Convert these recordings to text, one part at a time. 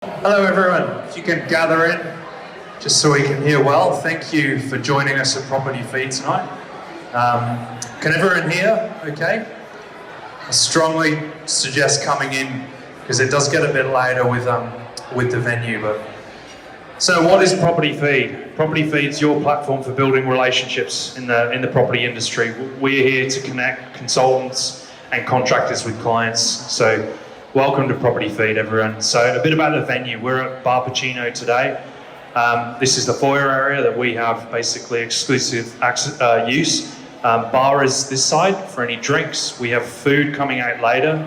Hello everyone, if you can gather in just so we can hear well. Thank you for joining us at Property Feed tonight. Can everyone hear okay? I strongly suggest coming in because it does get a bit later with the venue. So what is Property Feed? Property Feed's your platform for building relationships in the property industry. We're here to connect consultants and contractors with clients. So welcome to Property Feed, everyone. So a bit about the venue. We're at Bar Pacino today. This is the foyer area that we have basically exclusive use. Bar is this side for any drinks. We have food coming out later.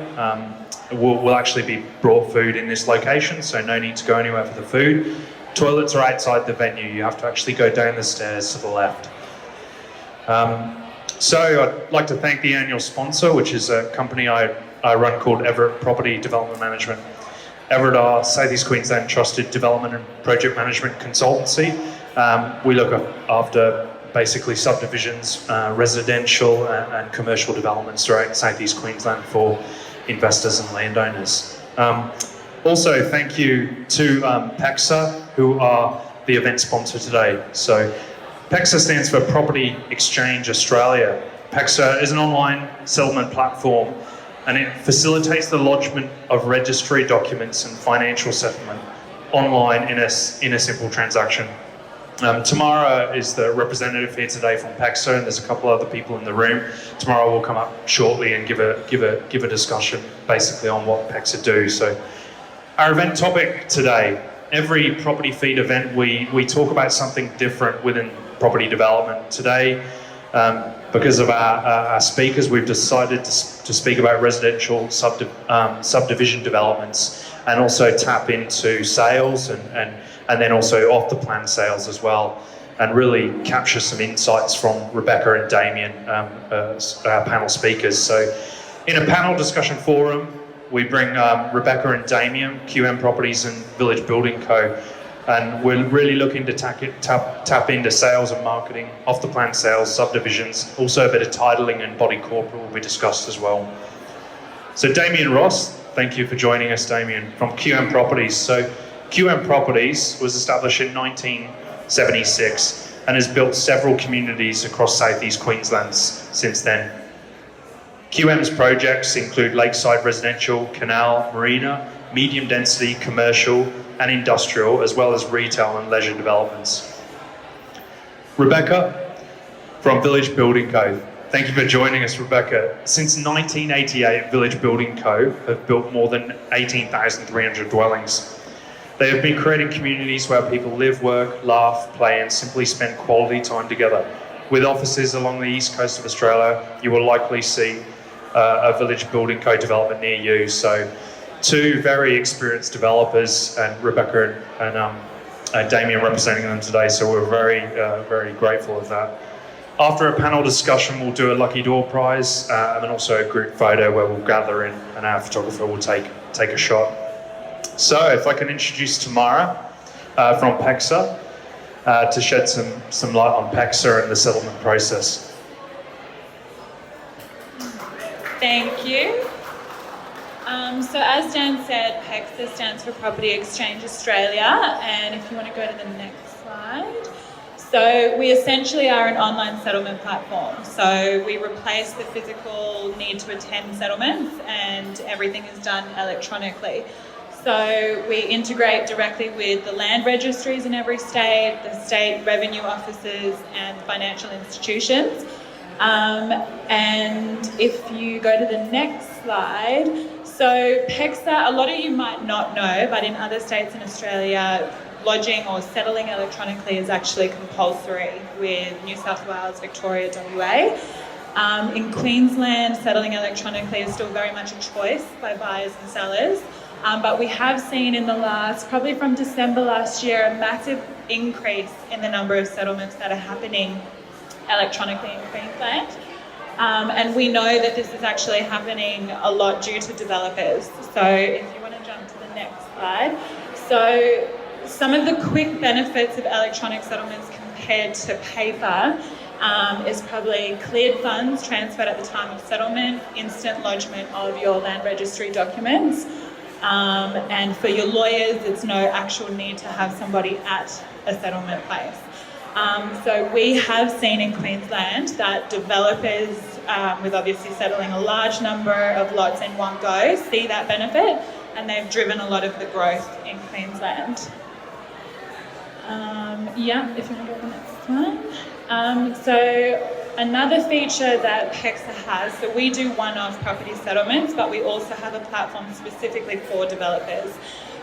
We'll actually be brought food in this location, so no need to go anywhere for the food. Toilets are outside the venue. You have to actually go down the stairs to the left. So I'd like to thank the annual sponsor, which is a company I run called Everett Property Development Management. Everett are South East Queensland trusted development and project management consultancy. We look after basically subdivisions, residential and commercial developments throughout South East Queensland for investors and landowners. Also, thank you to PEXA, who are the event sponsor today. So PEXA stands for Property Exchange Australia. PEXA is an online settlement platform, and it facilitates the lodgement of registry documents and financial settlement online in a simple transaction. Tamara is the representative here today from PEXA, and there's a couple other people in the room. Tamara will come up shortly and give a discussion basically on what PEXA do. So our event topic today, every Property Feed event we talk about something different within property development. Today, because of our speakers, we've decided to speak about residential subdivision developments and also tap into sales and then also off the plan sales as well, and really capture some insights from Rebecca and Damien, our panel speakers. So in a panel discussion forum, we bring Rebecca and Damien, QM Properties and Village Building Co. And we're really looking to tap into sales and marketing, off the plan sales, subdivisions, also a bit of titling and body corporate will be discussed as well. So Damien Ross, thank you for joining us, Damien, from QM Properties. So QM Properties was established in 1976 and has built several communities across southeast Queensland since then. QM's projects include lakeside residential, canal, marina, medium density, commercial and industrial, as well as retail and leisure developments. Rebecca from Village Building Co. Thank you for joining us, Rebecca. Since 1988, Village Building Co. have built more than 18,300 dwellings. They have been creating communities where people live, work, laugh, play and simply spend quality time together. With offices along the east coast of Australia, you will likely see a Village Building Co. development near you. So two very experienced developers, and Rebecca and Damien representing them today, so we're very grateful of that. After a panel discussion, we'll do a lucky door prize and then also a group photo where we'll gather in and our photographer will take a shot. So if I can introduce Tamara from PEXA to shed some light on PEXA and the settlement process. Thank you. So as Dan said, PEXA stands for Property Exchange Australia, and if you want to go to the next slide. So we essentially are an online settlement platform. So we replace the physical need to attend settlements and everything is done electronically. So we integrate directly with the land registries in every state, the state revenue offices and financial institutions. And if you go to the next slide, so PEXA, a lot of you might not know, but in other states in Australia, lodging or settling electronically is actually compulsory with New South Wales, Victoria, WA. In Queensland, settling electronically is still very much a choice by buyers and sellers. But we have seen in the last, probably from December last year, a massive increase in the number of settlements that are happening electronically in Queensland. And we know that this is actually happening a lot due to developers. So if you want to jump to the next slide. So some of the quick benefits of electronic settlements compared to paper is probably cleared funds transferred at the time of settlement, instant lodgement of your land registry documents, And for your lawyers, it's no actual need to have somebody at a settlement place. So we have seen in Queensland that developers, with obviously settling a large number of lots in one go, see that benefit, and they've driven a lot of the growth in Queensland. If you want to go to the next one. So another feature that PEXA has, so we do one-off property settlements, but we also have a platform specifically for developers.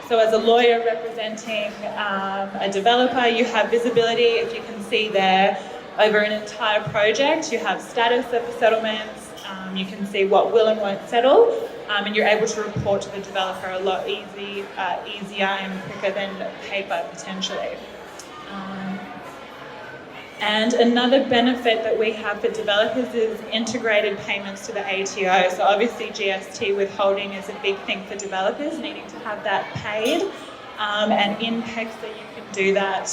So as a lawyer representing a developer, you have visibility, if you can see there, over an entire project. You have status of the settlements, you can see what will and won't settle, and you're able to report to the developer a lot easier and quicker than paper potentially. And another benefit that we have for developers is integrated payments to the ATO. So obviously GST withholding is a big thing for developers, needing to have that paid. And in PEXA you can do that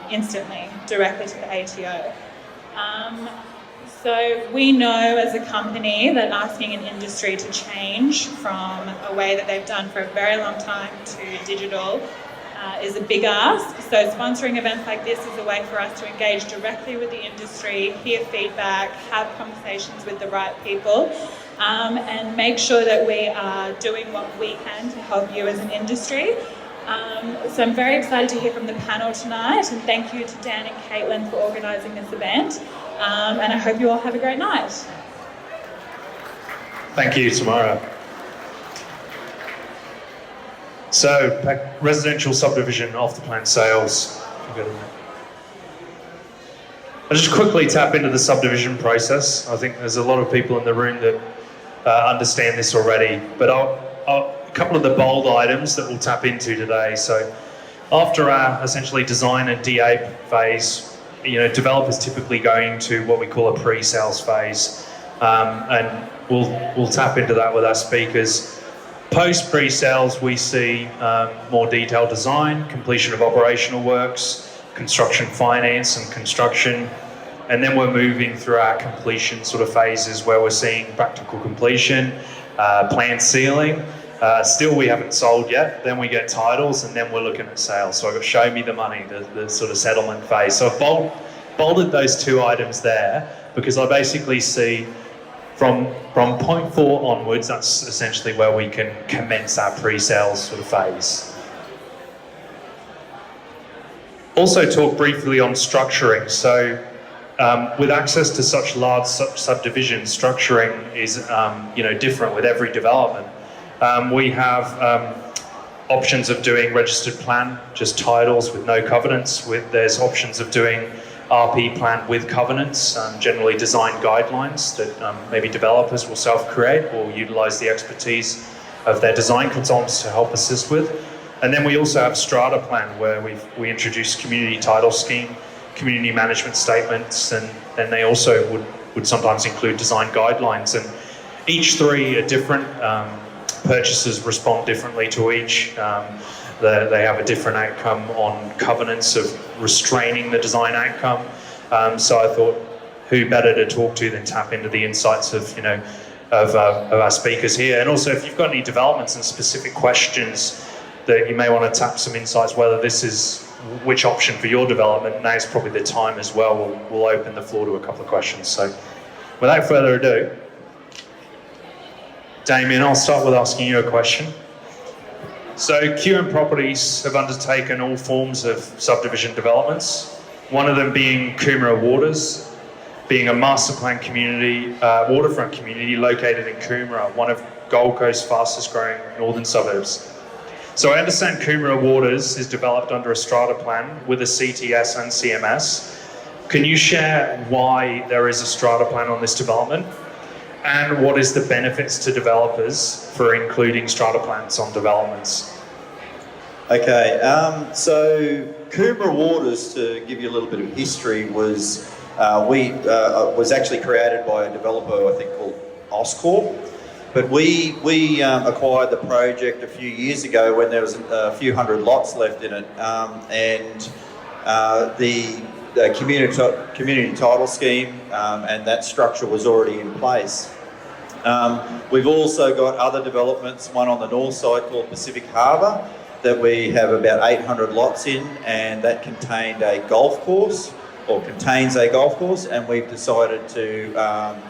instantly, directly to the ATO. So we know as a company that asking an industry to change from a way that they've done for a very long time to digital is a big ask. So sponsoring events like this is a way for us to engage directly with the industry, hear feedback, have conversations with the right people, and make sure that we are doing what we can to help you as an industry. So I'm very excited to hear from the panel tonight, and thank you to Dan and Caitlin for organising this event, and I hope you all have a great night. Thank you, Tamara. So, residential subdivision off-the-plan sales. I'll just quickly tap into the subdivision process. I think there's a lot of people in the room that understand this already, but a couple of the bold items that we'll tap into today. So, after our essentially design and DA phase, developers typically going to what we call a pre-sales phase, and we'll tap into that with our speakers. Post pre-sales, we see more detailed design, completion of operational works, construction finance and construction, and then we're moving through our completion sort of phases where we're seeing practical completion, planned sealing. Still we haven't sold yet, then we get titles, and then we're looking at sales. So I've got show me the money, the sort of settlement phase. So I've bolded those two items there because I basically see from point 4 onwards, that's essentially where we can commence our pre-sales sort of phase. Also talk briefly on structuring. So with access to such large subdivisions, structuring is different with every development. We have options of doing registered plan, just titles with no covenants. There's options of doing RP plan with covenants, generally design guidelines that maybe developers will self-create or utilise the expertise of their design consultants to help assist with. And then we also have strata plan where we introduce community title scheme, community management statements, and then they also would sometimes include design guidelines. And each three are different. Purchasers respond differently to each. They have a different outcome on covenants of restraining the design outcome. So I thought, who better to talk to than tap into the insights of our speakers here. And also, if you've got any developments and specific questions that you may want to tap some insights, whether this is which option for your development, now's probably the time as well. We'll open the floor to a couple of questions. So without further ado, Damien, I'll start with asking you a question. So QM Properties have undertaken all forms of subdivision developments, one of them being Coomera Waters, being a master plan community, waterfront community located in Coomera, one of Gold Coast's fastest growing northern suburbs. So I understand Coomera Waters is developed under a strata plan with a CTS and CMS. Can you share why there is a strata plan on this development? And what is the benefits to developers for including strata plans on developments? Okay, so Coomera Waters, to give you a little bit of history, was actually created by a developer I think called Oscorp. But we acquired the project a few years ago when there was a few hundred lots left in it, and the community title scheme and that structure was already in place. We've also got other developments, one on the north side called Pacific Harbour, that we have about 800 lots in, and that contained a golf course, or contains a golf course, and we've decided to,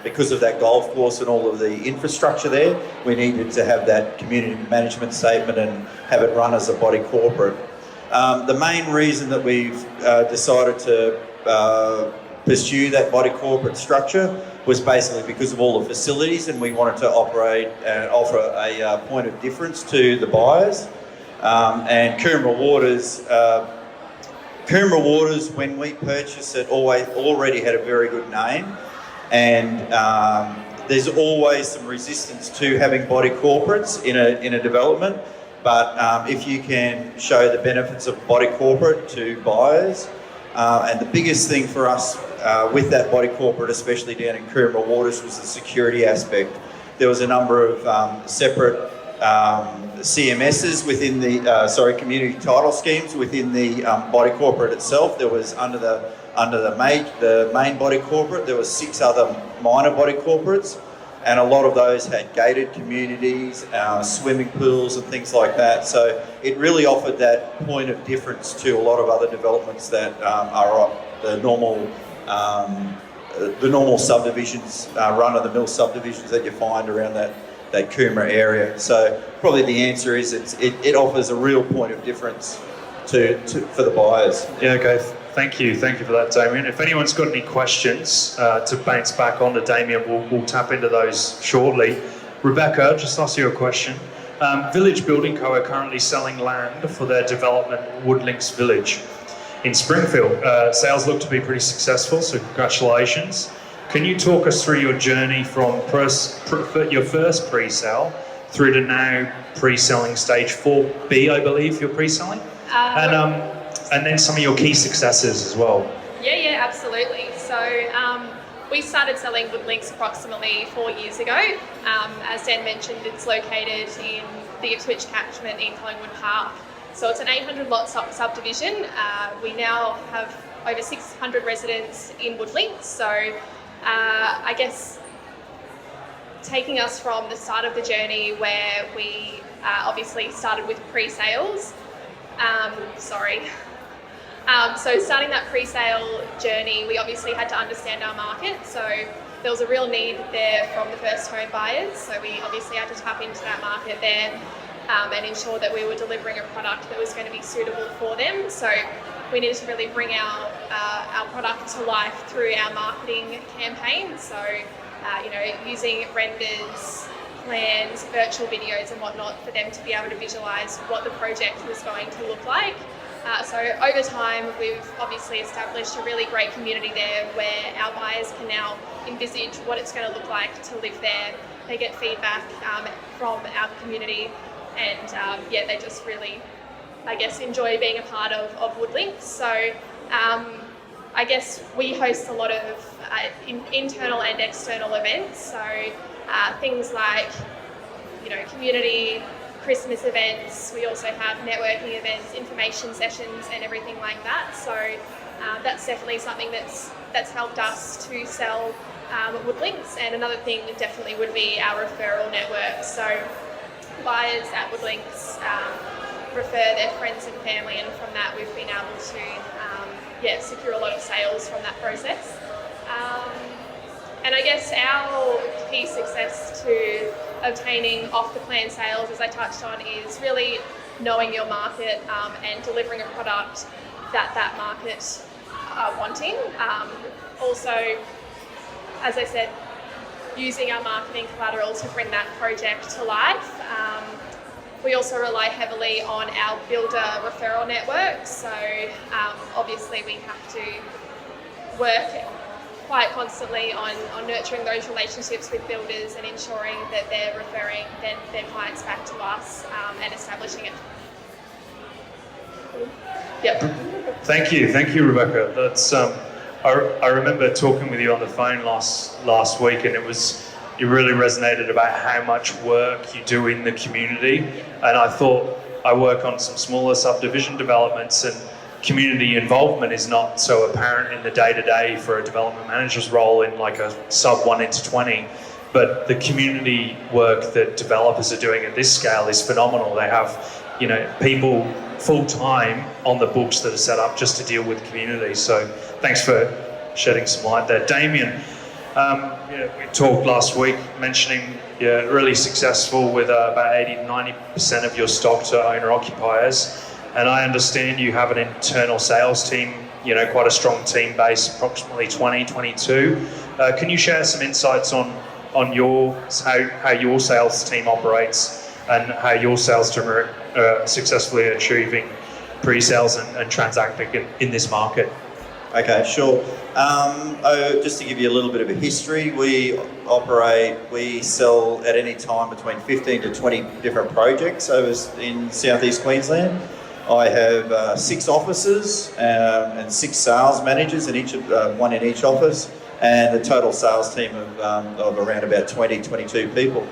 because of that golf course and all of the infrastructure there, we needed to have that community management statement and have it run as a body corporate. The main reason that we've decided to pursue that body corporate structure was basically because of all the facilities, and we wanted to operate and offer a point of difference to the buyers. And Coomera Waters, when we purchased it, already had a very good name, and there's always some resistance to having body corporates in a development. But if you can show the benefits of body corporate to buyers, and the biggest thing for us with that body corporate, especially down in Coomera Waters, was the security aspect. There was a number of separate CMSs within the community title schemes within the body corporate itself. There was under the main body corporate, there was 6 other minor body corporates, and a lot of those had gated communities, swimming pools and things like that. So it really offered that point of difference to a lot of other developments that are the normal subdivisions, run-of-the-mill subdivisions that you find around that Coomera area. So probably the answer is it offers a real point of difference for the buyers. Yeah, okay. Thank you for that, Damien. If anyone's got any questions to bounce back on to Damien, we'll tap into those shortly. Rebecca, I'll just ask you a question. Village Building Co are currently selling land for their development Woodlinks Village in Springfield. Sales look to be pretty successful, so congratulations. Can you talk us through your journey from your first pre-sale through to now pre-selling stage 4B, I believe you're pre-selling? And then some of your key successes as well. Yeah, absolutely. So we started selling Woodlinks approximately 4 years ago. As Dan mentioned, it's located in the Ipswich catchment in Collingwood Park. So it's an 800 lot subdivision. We now have over 600 residents in Woodlinks. So I guess taking us from the start of the journey where we obviously started with pre-sales. So starting that pre-sale journey, we obviously had to understand our market. So there was a real need there from the first home buyers. So we obviously had to tap into that market there and ensure that we were delivering a product that was going to be suitable for them. So we needed to really bring our product to life through our marketing campaign. So, using renders, plans, virtual videos and whatnot for them to be able to visualise what the project was going to look like. So over time, we've obviously established a really great community there where our buyers can now envisage what it's going to look like to live there. They get feedback from our community and they just really, I guess, enjoy being a part of Woodlinks. So I guess we host a lot of internal and external events. So things like, community Christmas events. We also have networking events, information sessions and everything like that. So that's definitely something that's helped us to sell Woodlinks. And another thing definitely would be our referral network. So buyers at Woodlinks refer their friends and family, and from that we've been able to secure a lot of sales from that process. And I guess our key success to obtaining off-the-plan sales, as I touched on, is really knowing your market and delivering a product that market are wanting. Also, as I said, using our marketing collateral to bring that project to life. We also rely heavily on our builder referral network. So obviously we have to work quite constantly on nurturing those relationships with builders and ensuring that they're referring their clients back to us and establishing it. Yep. Thank you, Rebecca. That's I remember talking with you on the phone last week, and it really resonated about how much work you do in the community. And I thought, I work on some smaller subdivision developments, and community involvement is not so apparent in the day-to-day for a development manager's role in like a sub 1 into 20. but the community work that developers are doing at this scale is phenomenal. They have, people full-time on the books that are set up just to deal with community. So thanks for shedding some light there. Damien, we talked last week mentioning you're really successful with about 80 to 90% of your stock to owner-occupiers. And I understand you have an internal sales team, quite a strong team base, approximately 20, 22. Can you share some insights on how your sales team operates and how your sales team are successfully achieving pre-sales and transacting in this market? Okay, sure. Just to give you a little bit of a history, we sell at any time between 15 to 20 different projects over in Southeast Queensland. I have 6 offices and 6 sales managers one in each office, and a total sales team of around about 20, 22 people.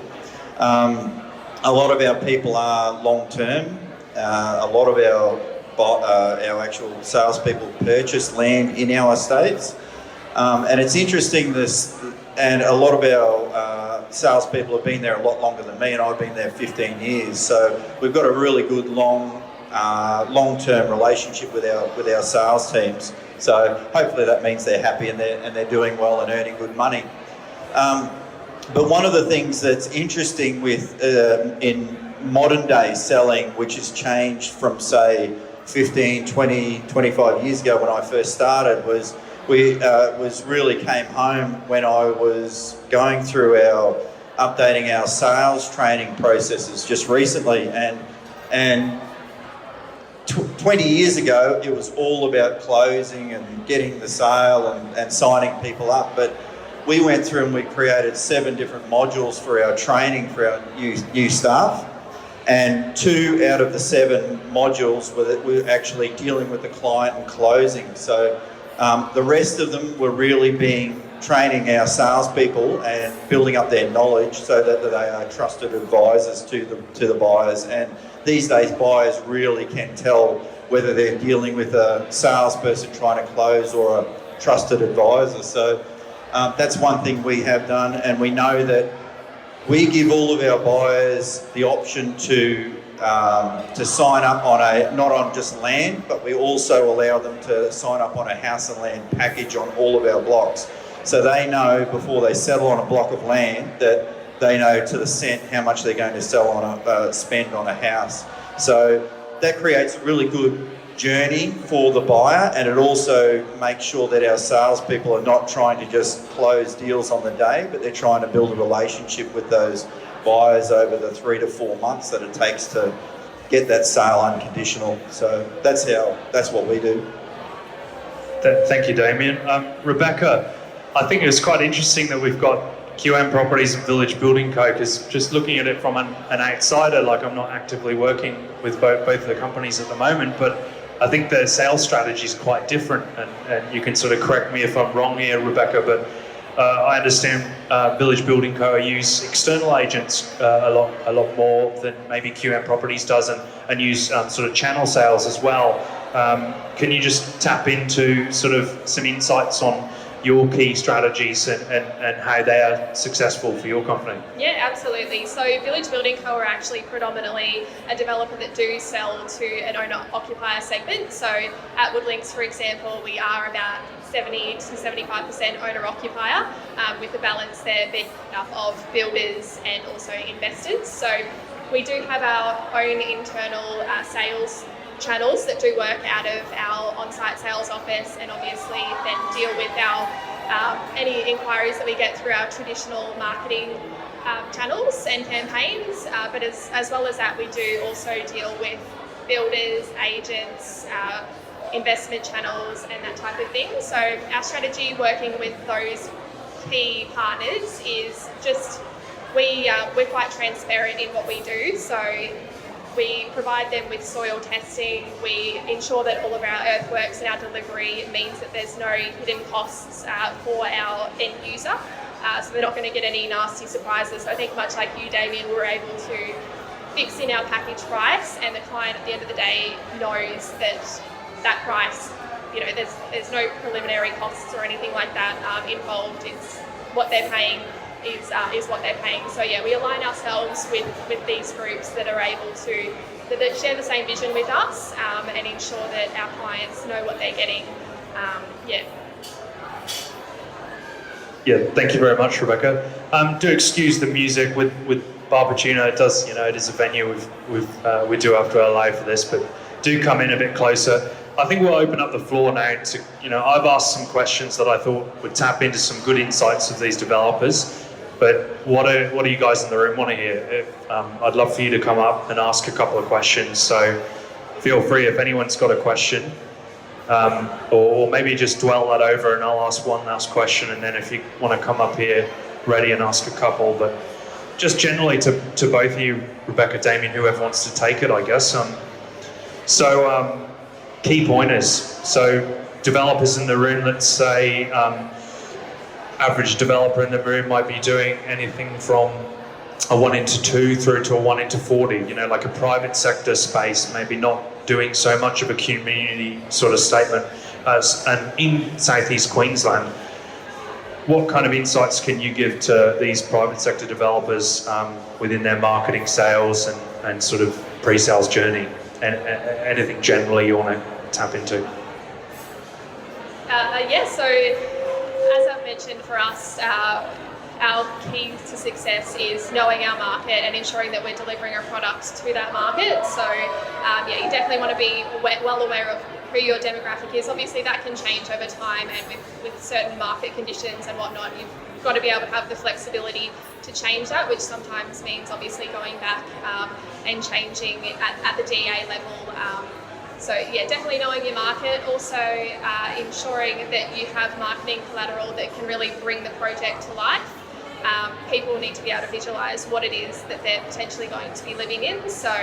A lot of our people are long-term. A lot of our actual salespeople purchase land in our estates. And it's interesting, and a lot of our salespeople have been there a lot longer than me, and I've been there 15 years. So we've got a really good long-term relationship with our sales teams. So hopefully that means they're happy and they're doing well and earning good money. But one of the things that's interesting with in modern day selling, which has changed from say 15, 20, 25 years ago when I first started, was really came home when I was going through updating our sales training processes just recently, and 20 years ago it was all about closing and getting the sale and signing people up, but we went through and we created 7 different modules for our training for our new staff. And 2 out of the 7 modules were actually dealing with the client and closing. So the rest of them were really training our salespeople and building up their knowledge so that they are trusted advisors to the buyers. And these days, buyers really can tell whether they're dealing with a salesperson trying to close or a trusted advisor. So that's one thing we have done, and we know that we give all of our buyers the option to sign up on not on just land, but we also allow them to sign up on a house and land package on all of our blocks. So they know before they settle on a block of land that they know to the cent how much they're going to spend on a house. So that creates a really good journey for the buyer, and it also makes sure that our salespeople are not trying to just close deals on the day, but they're trying to build a relationship with those buyers over the 3 to 4 months that it takes to get that sale unconditional. So that's what we do. Thank you, Damien. Rebecca, I think it's quite interesting that we've got QM Properties and Village Building Co, because just looking at it from an outsider, like I'm not actively working with both of the companies at the moment, but I think the sales strategy is quite different, and you can sort of correct me if I'm wrong here, Rebecca, but I understand Village Building Co use external agents a lot more than maybe QM Properties does, and use sort of channel sales as well. Can you just tap into sort of some insights on your key strategies and how they are successful for your company? Yeah, absolutely. So Village Building Co are actually predominantly a developer that do sell to an owner-occupier segment. So at Woodlinks, for example, we are about 70 to 75% owner-occupier, with the balance there being up of builders and also investors. So we do have our own internal sales channels that do work out of our on-site sales office, and obviously then deal with our any inquiries that we get through our traditional marketing channels and campaigns. But as well as that, we do also deal with builders, agents, investment channels and that type of thing. So our strategy working with those key partners is just we're quite transparent in what we do. So we provide them with soil testing. We ensure that all of our earthworks and our delivery means that there's no hidden costs for our end user. So they're not going to get any nasty surprises. So I think much like you, Damien, we're able to fix in our package price, and the client at the end of the day knows that price, there's no preliminary costs or anything like that involved. It's what they're paying is what they're paying. So yeah, we align ourselves with these groups that are able to that share the same vision with us and ensure that our clients know what they're getting. Yeah. Yeah, thank you very much, Rebecca. Do excuse the music with Barbacuno. It does, it is a venue we do have to allow for this, but do come in a bit closer. I think we'll open up the floor now to, I've asked some questions that I thought would tap into some good insights of these developers, but what do you guys in the room want to hear? I'd love for you to come up and ask a couple of questions, so feel free if anyone's got a question, or maybe just dwell that over and I'll ask one last question, and then if you want to come up here ready and ask a couple, but just generally to both of you, Rebecca, Damien, whoever wants to take it, I guess. Key pointers. So developers in the room, let's say average developer in the room might be doing anything from a 1 into 2 through to a 1 into 40, like a private sector space, maybe not doing so much of a community sort of statement. And in Southeast Queensland, what kind of insights can you give to these private sector developers within their marketing, sales and sort of pre-sales journey? And anything generally you want to tap into? So as I've mentioned, for us, our key to success is knowing our market and ensuring that we're delivering our products to that market. So you definitely want to be well aware of who your demographic is. Obviously that can change over time, and with certain market conditions and whatnot, you've got to be able to have the flexibility to change that, which sometimes means obviously going back and changing at the DA level. So yeah, definitely knowing your market. Also ensuring that you have marketing collateral that can really bring the project to life. People need to be able to visualise what it is that they're potentially going to be living in. So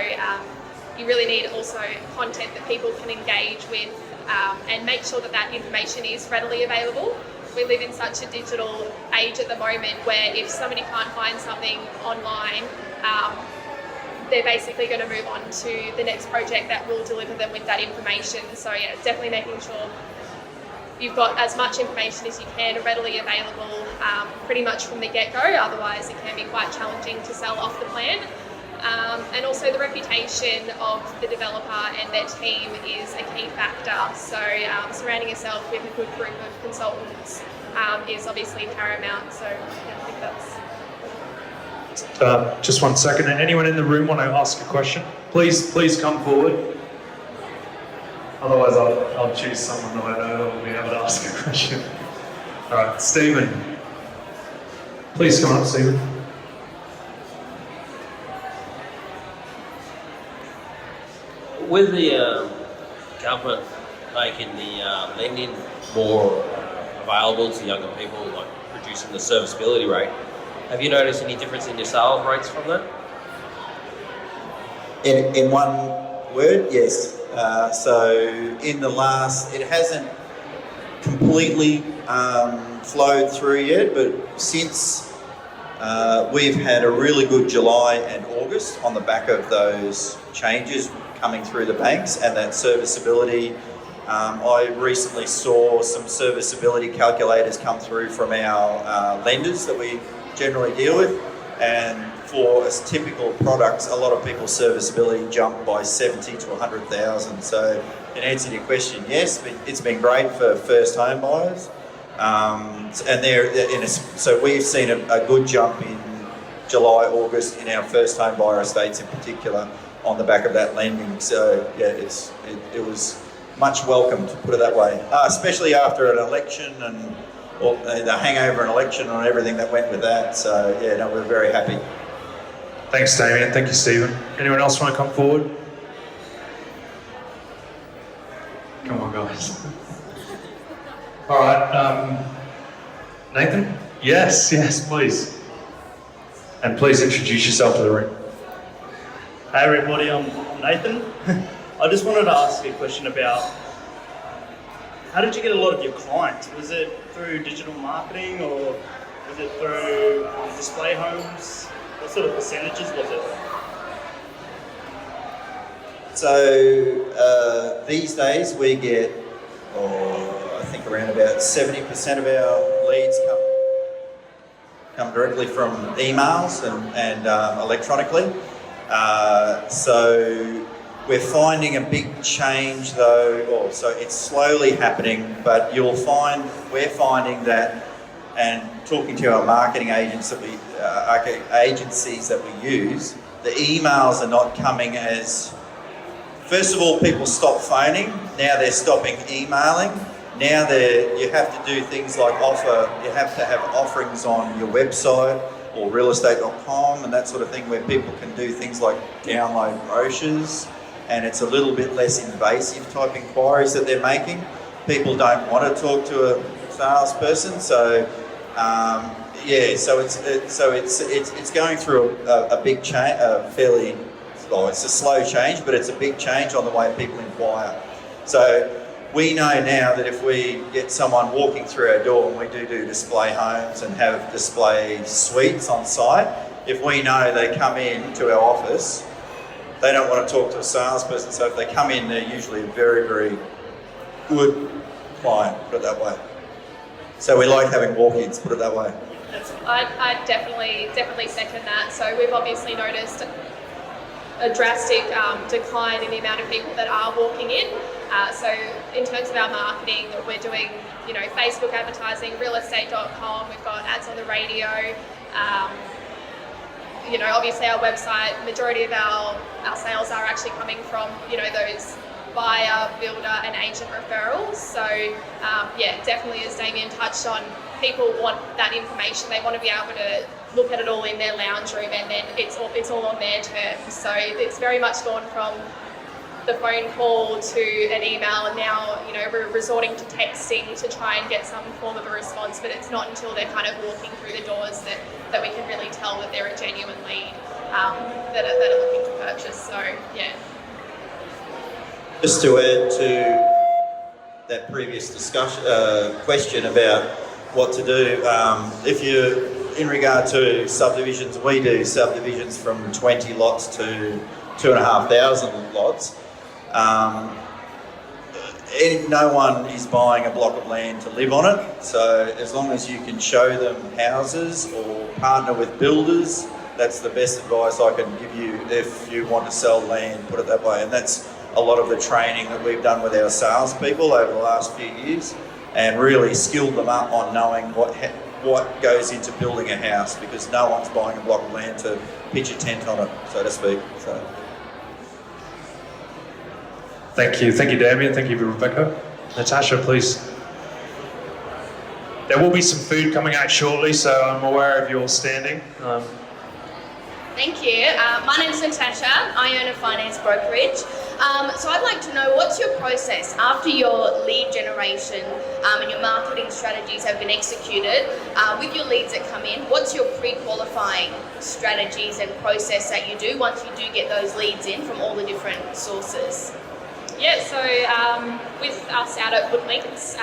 you really need also content that people can engage with, and make sure that information is readily available. We live in such a digital age at the moment where if somebody can't find something online, they're basically going to move on to the next project that will deliver them with that information. So yeah, definitely making sure you've got as much information as you can readily available pretty much from the get-go, otherwise it can be quite challenging to sell off the plan. And also the reputation of the developer and their team is a key factor. So surrounding yourself with a good group of consultants is obviously paramount. So yeah, I think that's... Just 1 second. Anyone in the room want to ask a question? Please come forward. Otherwise I'll choose someone that I know that will be able to ask a question. All right, Stephen. Please come up, Stephen. With the government making the lending more available to younger people, like reducing the serviceability rate, have you noticed any difference in your sales rates from that? In one word, yes. So in the last, it hasn't completely flowed through yet, but since we've had a really good July and August on the back of those changes coming through the banks and that serviceability. I recently saw some serviceability calculators come through from our lenders that we generally deal with, and for typical products, a lot of people's serviceability jumped by 70 to 100,000. So in answer to your question, yes, it's been great for first home buyers, so we've seen a good jump in July, August in our first home buyer estates in particular on the back of that lending. So yeah, it was much welcome, to put it that way, especially after an election and the hangover an election and everything that went with that. So yeah, no, we're very happy. Thanks, Damien. Thank you, Stephen. Anyone else want to come forward? Come on, guys. All right, Nathan? Yes, please. And please introduce yourself to the room. Hey everybody, I'm Nathan. I just wanted to ask a question about how did you get a lot of your clients? Was it through digital marketing or was it through display homes? What sort of percentages was it? So these days we get, I think around about 70% of our leads come directly from emails and electronically. So we're finding a big change though, so it's slowly happening, but we're finding that, and talking to our marketing agents agencies that we use, the emails are not coming as, first of all, people stop phoning, now they're stopping emailing. Now you have to do things like you have to have offerings on your website or realestate.com and that sort of thing, where people can do things like download brochures, and it's a little bit less invasive type inquiries that they're making. People don't want to talk to a salesperson, so it's going through a big change, it's a slow change, but it's a big change on the way people inquire. So we know now that if we get someone walking through our door, and we do display homes and have display suites on site, if we know they come in to our office, they don't want to talk to a salesperson, so if they come in, they're usually a very, very good client, put it that way. So we like having walk-ins, put it that way. I definitely second that. So we've obviously noticed a drastic decline in the amount of people that are walking in. So in terms of our marketing, we're doing, Facebook advertising, realestate.com, we've got ads on the radio, obviously our website, majority of our sales are actually coming from, those buyer, builder and agent referrals. So definitely, as Damien touched on, people want that information. They want to be able to look at it all in their lounge room, and then it's all on their terms. So it's very much gone from the phone call to an email, and now we're resorting to texting to try and get some form of a response. But it's not until they're kind of walking through the doors that we can really tell that they're a genuine lead that are looking to purchase. So yeah. Just to add to that previous question about what to do, if you, in regard to subdivisions, we do subdivisions from 20 lots to 2,500 lots. No one is buying a block of land to live on it, so as long as you can show them houses or partner with builders, that's the best advice I can give you if you want to sell land, put it that way. And that's a lot of the training that we've done with our salespeople over the last few years, and really skilled them up on knowing what goes into building a house, because no one's buying a block of land to pitch a tent on it, so to speak. So. Thank you, Damien. Thank you, Rebecca. Natasha, please. There will be some food coming out shortly, so I'm aware of your standing. Thank you. My name's Natasha. I own a finance brokerage. So I'd like to know, what's your process after your lead generation and your marketing strategies have been executed with your leads that come in? What's your pre-qualifying strategies and process that you do once you do get those leads in from all the different sources? Yeah, so with us out at Woodlinks,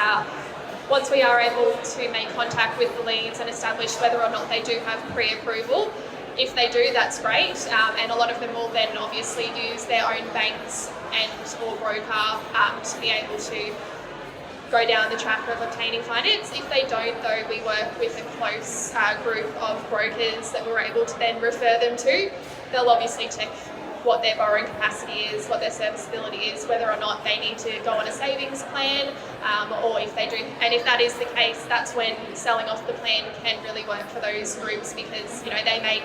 once we are able to make contact with the leads and establish whether or not they do have pre-approval, if they do, that's great, and a lot of them will then obviously use their own banks and or broker to be able to go down the track of obtaining finance. If they don't, though, we work with a close group of brokers that we're able to then refer them to. They'll obviously check what their borrowing capacity is, what their serviceability is, whether or not they need to go on a savings plan, or if they do. And if that is the case, that's when selling off the plan can really work for those groups, because they may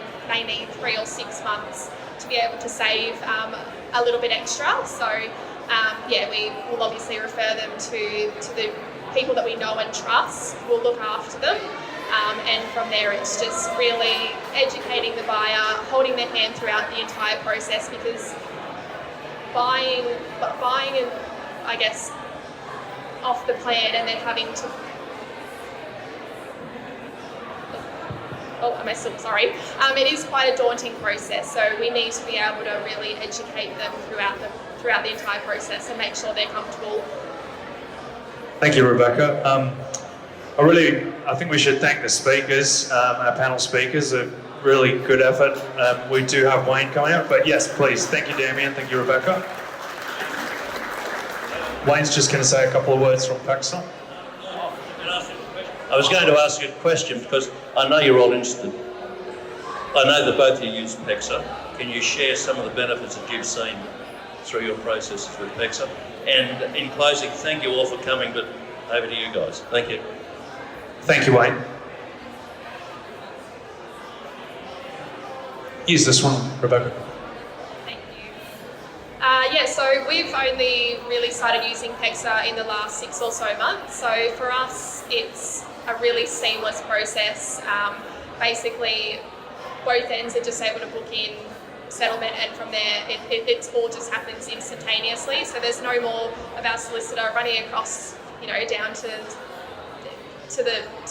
need 3 or 6 months to be able to save a little bit extra. So we will obviously refer them to the people that we know and trust. We'll look after them. And from there, it's just really educating the buyer, holding their hand throughout the entire process, because buying and I guess off the plan and then having to it is quite a daunting process. So we need to be able to really educate them throughout the entire process and make sure they're comfortable. Thank you, Rebecca. I think we should thank the speakers, our panel speakers, a really good effort. We do have Wayne coming up, but yes, please. Thank you, Damien. Thank you, Rebecca. Wayne's just going to say a couple of words from Pakistan. I was going to ask you a question because I know you're all interested. I know that both of you use PEXA. Can you share some of the benefits that you've seen through your processes with PEXA? And in closing, thank you all for coming, but over to you guys. Thank you. Thank you, Wayne. Use this one, Rebecca. Thank you. So we've only really started using PEXA in the last 6 or so months. So for us, it's a really seamless process. Basically, both ends are just able to book in settlement, and from there, it all just happens instantaneously. So there's no more of our solicitor running across, down to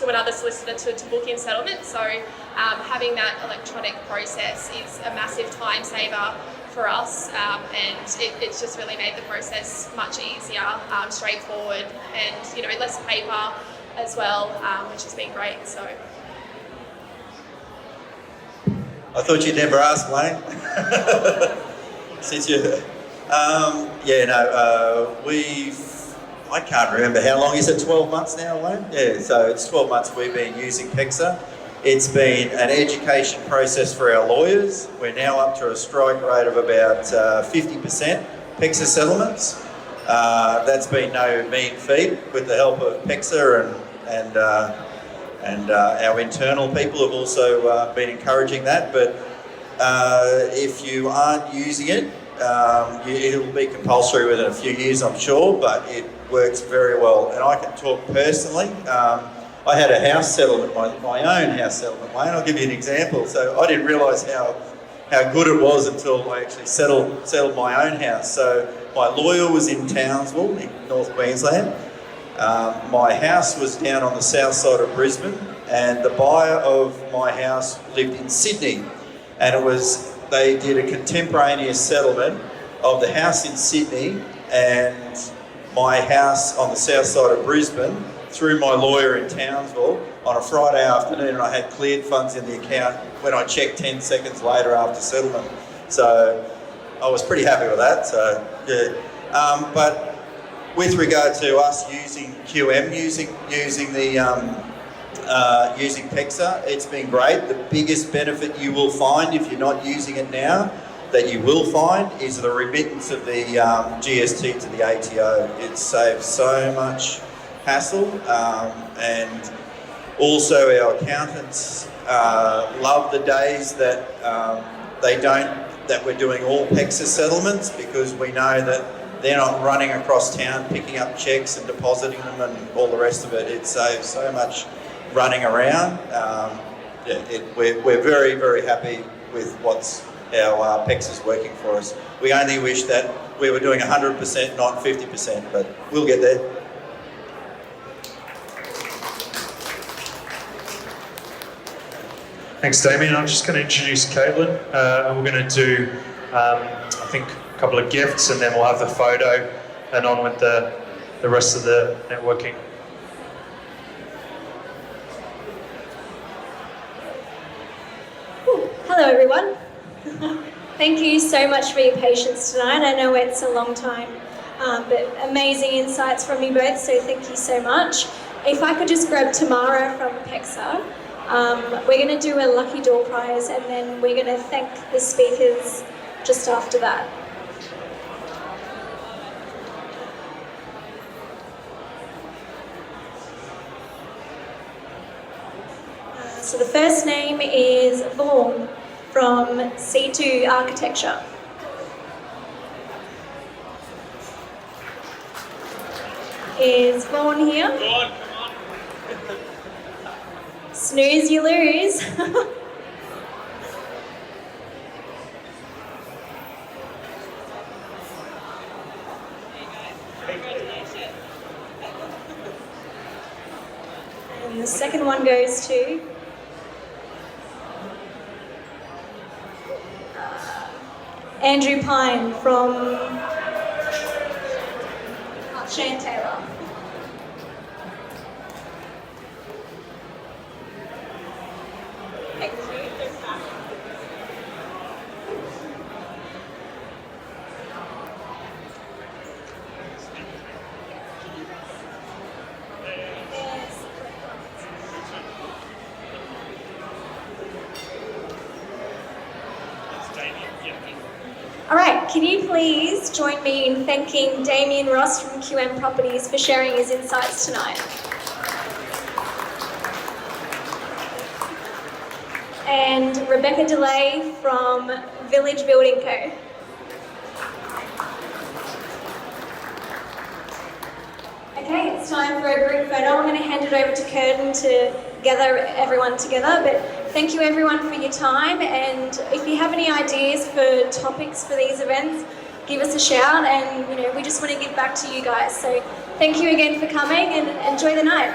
another solicitor to book in settlement. So having that electronic process is a massive time saver for us, and it's just really made the process much easier, straightforward, and less paper as well, which has been great. So. I thought you'd never ask, Wayne. Since you, I can't remember how long is it. 12 months now, Wayne. Yeah, so it's 12 months we've been using PEXA. It's been an education process for our lawyers. We're now up to a strike rate of about 50% PEXA settlements. That's been no mean feat with the help of PEXA and our internal people have also been encouraging that. But if you aren't using it, it'll be compulsory within a few years, I'm sure, but it works very well. And I can talk personally. I had a house settlement, my own house settlement, Wayne. I'll give you an example. So I didn't realise how good it was until I actually settled my own house. So my lawyer was in Townsville, in North Queensland. My house was down on the south side of Brisbane, and the buyer of my house lived in Sydney. And they did a contemporaneous settlement of the house in Sydney and my house on the south side of Brisbane through my lawyer in Townsville on a Friday afternoon, and I had cleared funds in the account when I checked 10 seconds later after settlement. So I was pretty happy with that. So yeah, but with regard to us using QM, using PEXA, it's been great. The biggest benefit you will find if you're not using it now, that you will find, is the remittance of the GST to the ATO. It saves so much hassle, and also our accountants love the days that that we're doing all PEXA settlements, because we know that they're not running across town picking up checks and depositing them and all the rest of it. It saves so much running around. We're very, very happy with what's our PEXA's working for us. We only wish that we were doing 100%, not 50%, but we'll get there. Thanks, Damien. I'm just going to introduce Caitlin, and we're going to do, I think, a couple of gifts, and then we'll have the photo, and on with the rest of the networking. Hello everyone. Thank you so much for your patience tonight. I know it's a long time, but amazing insights from you both, so thank you so much. If I could just grab Tamara from PEXA. We're going to do a lucky door prize, and then we're going to thank the speakers just after that. So the first name is Vaughan from C2 Architecture. Is Vaughan here? Vaughan, come on. Snooze, you lose. And the second one goes to Andrew Pine from Shane Taylor. Thank you. can you please join me in thanking Damien Ross from QM Properties for sharing his insights tonight? And Rebecca DeLay from Village Building Co. Okay, it's time for a group photo. I'm going to hand it over to Curtin to gather everyone together, but thank you everyone for your time, and if you have any ideas for topics for these events, give us a shout, and we just want to give back to you guys. So thank you again for coming, and enjoy the night.